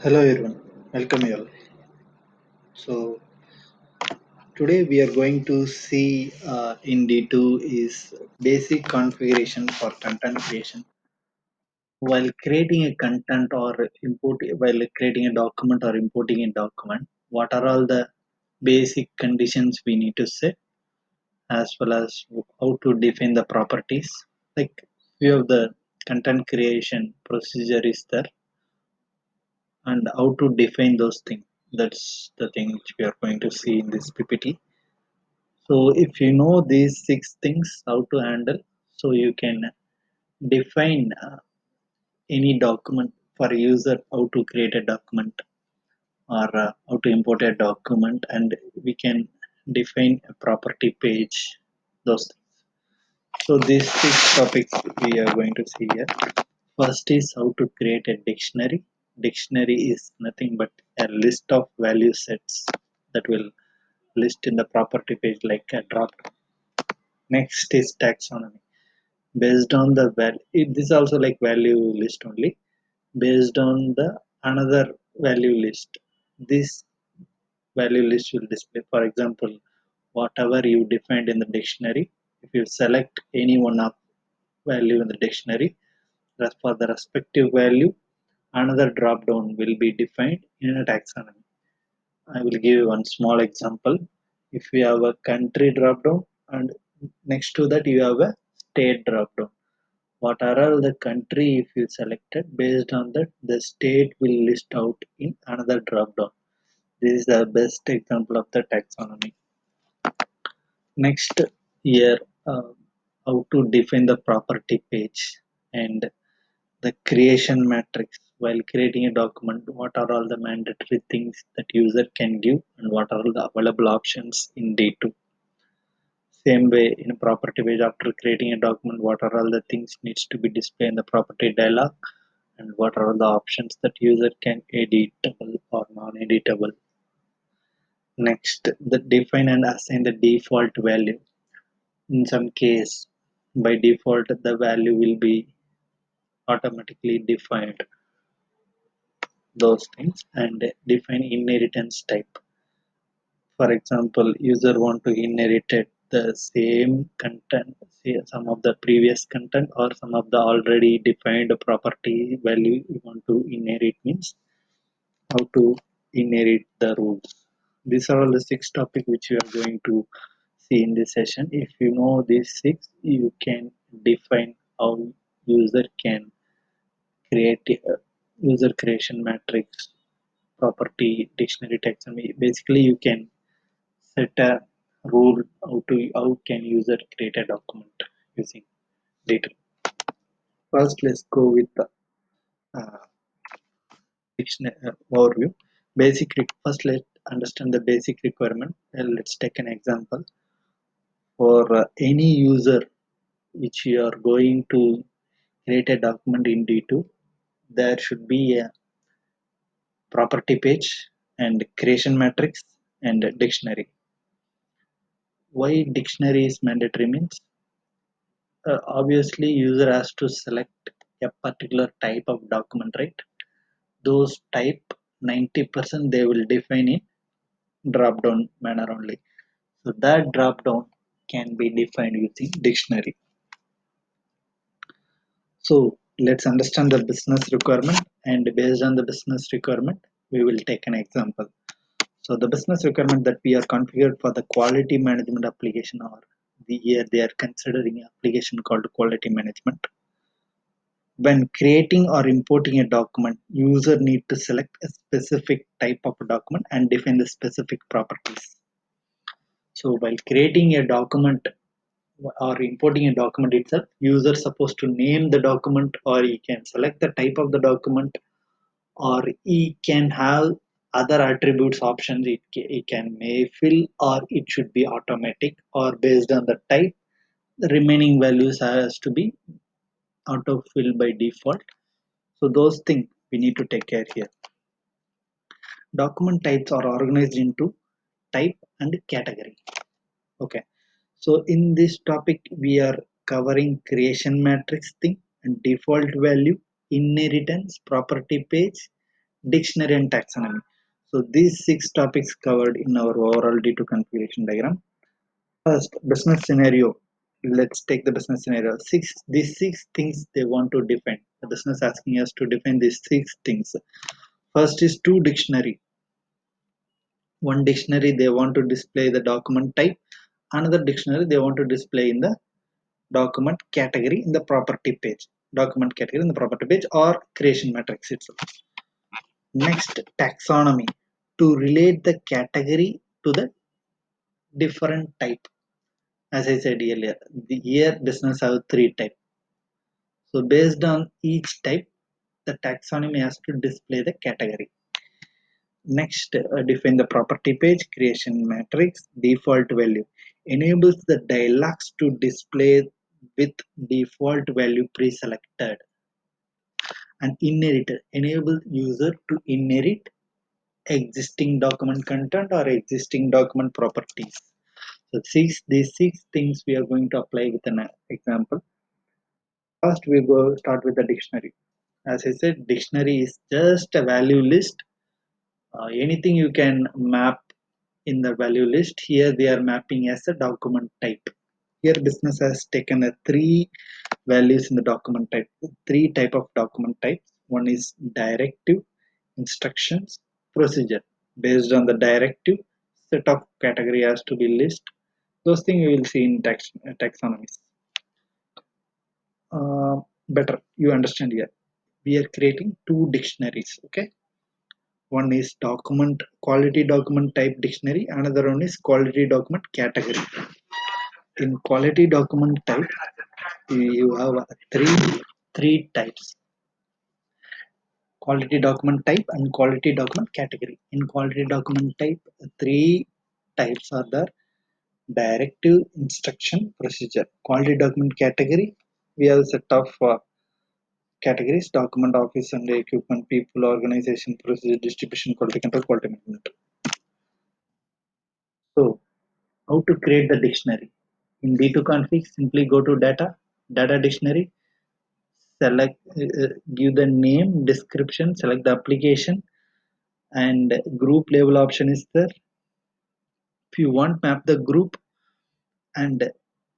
Hello everyone, welcome you all. So today we are going to see in D2 is basic configuration for content creation. While creating a content or while creating a document or importing a document, what are all the basic conditions we need to set, as well as how to define the properties. Like few of the content creation procedure is there, and how to define those things. That's the thing which we are going to see in this PPT. So if you know these six things how to handle, so you can define any document for a user, how to create a document or how to import a document, and we can define a property page, those things. So these six topics we are going to see here. First is how to create a dictionary. Dictionary is nothing but a list of value sets that will list in the property page like a drop. Next is taxonomy. Based on the value, this is also like value list only. Based on the another value list, this value list will display. For example, whatever you defined in the dictionary, if you select any one of value in the dictionary, for the respective value, another drop down will be defined in a taxonomy. I will give you one small example. If you have a country drop down and next to that you have a state drop down, what are all the country if you selected, based on that the state will list out in another drop down. This is the best example of the taxonomy. Next, here how to define the property page and the creation matrix. While creating a document, what are all the mandatory things that user can give and what are all the available options in D2. Same way in a property page, after creating a document, what are all the things needs to be displayed in the property dialog and what are all the options that user can editable or non-editable. Next, the define and assign the default value. In some case, by default, the value will be automatically defined, those things, and define inheritance type. For example, user want to inherit the same content, say some of the previous content or some of the already defined property value you want to inherit, means how to inherit the rules. These are all the six topics which you are going to see in this session. If you know these six, you can define how user can create a user creation matrix, property, dictionary, taxonomy. Basically, you can set a rule how can user create a document using data. First, let's go with the uh, dictionary overview. First, let's understand the basic requirement. Let's take an example for any user which you are going to create a document in D2. There should be a property page and creation matrix and a dictionary. Why dictionary is mandatory means obviously user has to select a particular type of document, right? Those type 90% they will define in drop down manner only. So that drop down can be defined using dictionary. So let's understand the business requirement, and based on the business requirement we will take an example. So the business requirement that we are configured for the quality management application, or here they are considering an application called quality management. When creating or importing a document, user need to select a specific type of document and define the specific properties. So while creating a document or importing a document itself, user supposed to name the document, or he can select the type of the document, or he can have other attributes options. It can may fill, or it should be automatic, or based on the type the remaining values has to be auto fill by default. So those things we need to take care here. Document types are organized into type and category. Okay, so in this topic we are covering creation matrix thing and default value, inheritance, property page, dictionary and taxonomy. So these six topics covered in our overall D2 configuration diagram. First, business scenario. Let's take the business scenario. These six things they want to define. The business asking us to define these six things. First is two dictionary. One dictionary they want to display the document type. Another dictionary they want to display in the document category in the property page. Document category in the property page or creation matrix itself. Next, taxonomy to relate the category to the different type. As I said earlier, the here business have three type. So based on each type, the taxonomy has to display the category. Next, define the property page, creation matrix, default value. Enables the dialogues to display with default value pre-selected. And inheritor enables user to inherit existing document content or existing document properties. So these six things we are going to apply with an example. First, we go start with the dictionary. As I said, dictionary is just a value list. Anything you can map in the value list. Here they are mapping as a document type. Here business has taken a three values in the document type. Three type of document types. One is directive, instructions, procedure. Based on the directive, set of category has to be list. Those things you will see in taxonomies. Better you understand here. We are creating two dictionaries. Okay, one is document quality document type dictionary. Another one is quality document category. In quality document type, you have three types: quality document type and quality document category. In quality document type, three types are there: directive, instruction, procedure. Quality document category, we have a set of categories: document, office and equipment, people, organization, procedure, distribution, quality control, quality management. So how to create the dictionary? In D2 config, simply go to data dictionary, select, give the name, description, select the application, and group label option is there. If you want, map the group, and the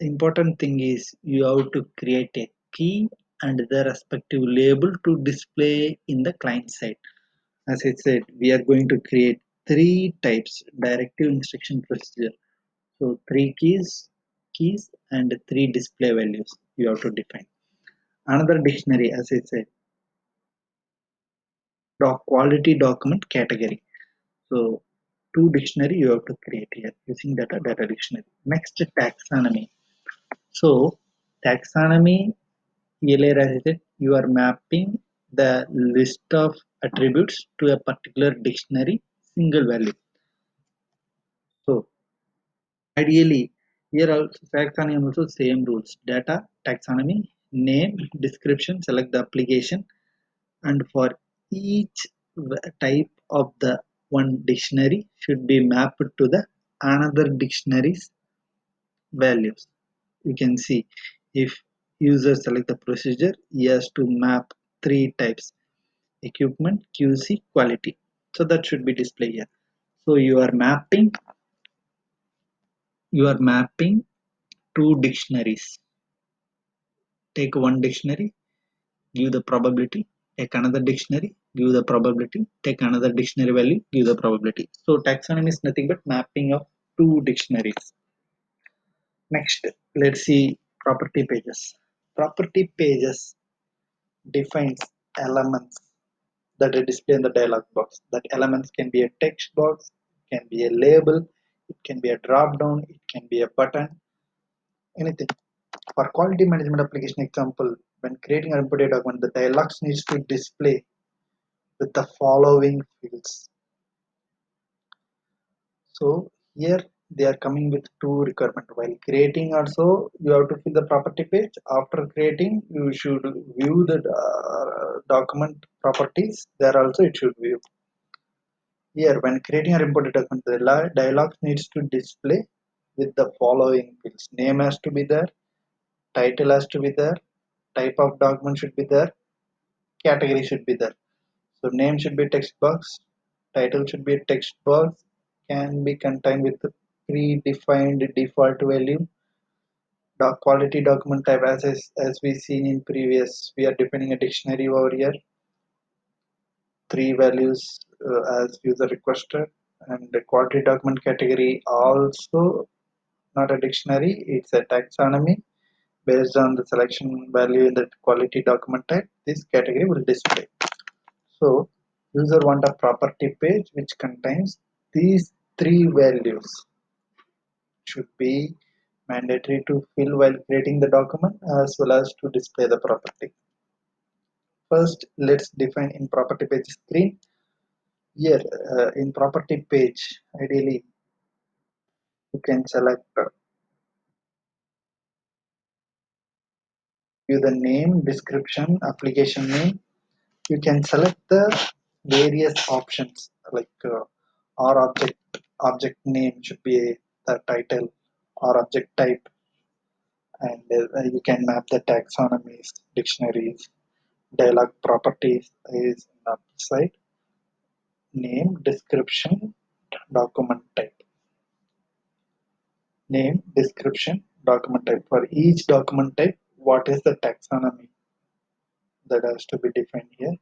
important thing is you have to create a key and the respective label to display in the client side. As I said, we are going to create three types: directive, instruction, procedure. So three keys and three display values you have to define. Another dictionary, as I said, quality document category. So two dictionary you have to create here using data dictionary. Next, taxonomy. So taxonomy, earlier as I said, you are mapping the list of attributes to a particular dictionary single value. So ideally, here also taxonomy also same rules: data, taxonomy, name, description, select the application, and for each type of the one dictionary should be mapped to the another dictionary's values. You can see if user select the procedure, he has to map three types: equipment, QC, quality. So that should be displayed here. So you are mapping two dictionaries. Take one dictionary, give the probability, take another dictionary, give the probability, take another dictionary value, give the probability. So taxonomy is nothing but mapping of two dictionaries. Next, let's see property pages. Property pages defines elements that are displayed in the dialog box. That elements can be a text box, can be a label, it can be a drop down, it can be a button, anything. For quality management application example, when creating a input document, the dialogs needs to display with the following fields. So here they are coming with two requirements. While creating also you have to fill the property page. After creating you should view the document properties. There also it should view. Here when creating or imported document, the dialog needs to display with the following fields. Name has to be there, title has to be there, type of document should be there, category should be there. So name should be text box, title should be a text box, can be contained with the predefined default value. Quality document type, as we seen in previous, we are defining a dictionary over here, three values as user requested, and the quality document category also not a dictionary, it's a taxonomy. Based on the selection value in the quality document type, this category will display. So user want a property page which contains these three values, should be mandatory to fill while creating the document as well as to display the property. First, let's define in property page screen. Here in property page, ideally you can select view the name, description, application name. You can select the various options like or object name should be the title or object type, and you can map the taxonomies, dictionaries, dialog properties is on the side, name, description, document type, name, description, document type. For each document type, what is the taxonomy that has to be defined here.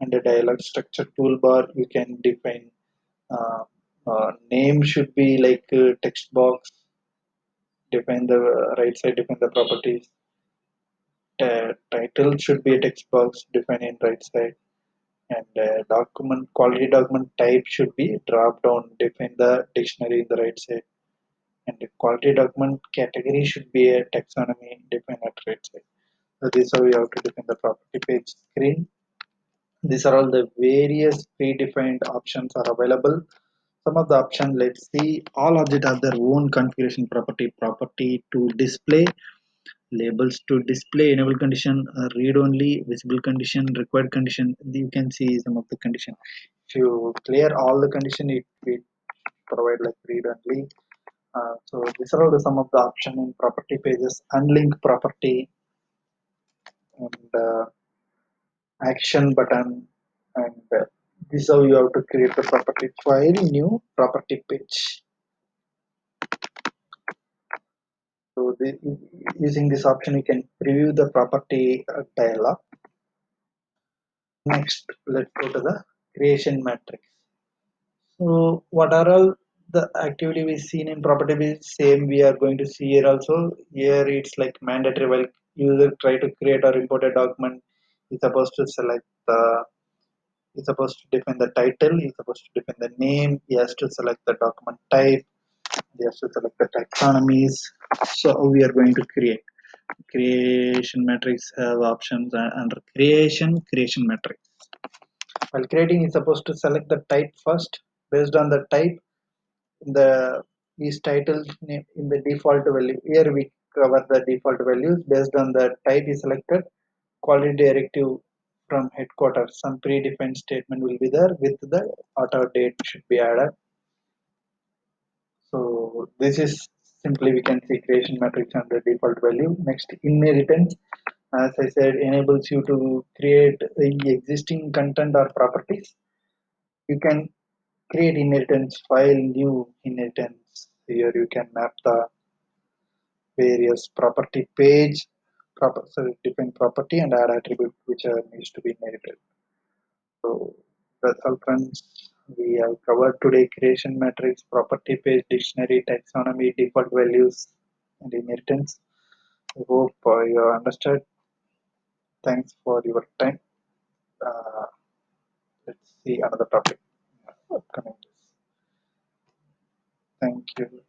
And the dialog structure toolbar, you can define name should be like text box, define the right side, define the properties. Title should be a text box, define in right side, and document quality document type should be drop down, define the dictionary in the right side, and the quality document category should be a taxonomy, define at right side. So this is how we have to define the property page screen. These are all the various predefined options are available. Some of the options, let's see. All objects have their own configuration property to display, labels to display, enable condition, read only, visible condition, required condition. You can see some of the condition. If you clear all the condition, it will provide like read only. So these are all the some of the option in property pages. Unlink property and action button, and this is how you have to create the property file, new property page. So using this option, you can preview the property dialog. Next, let's go to the creation matrix. So what are all the activity we seen in property page? Same we are going to see here also. Here it's like mandatory while user try to create or import a document, is supposed to select the, is supposed to define the title, is supposed to define the name, he has to select the document type, he has to select the taxonomies. So we are going to create creation matrix, have options under creation matrix. While creating, is supposed to select the type first. Based on the type, the is title name in the default value. Here we cover the default values. Based on the type is selected, quality directive from headquarters, some predefined statement will be there with the auto date should be added. So this is simply we can see creation matrix under default value. Next, inheritance, as I said, enables you to create the existing content or properties. You can create inheritance file, new inheritance. Here you can map the various property page, so define property and add attribute which needs to be inherited. So that's all friends. We have covered today creation matrix, property page, dictionary, taxonomy, default values, and inheritance. I hope you understood. Thanks for your time. Uh, let's see another topic upcoming. Thank you.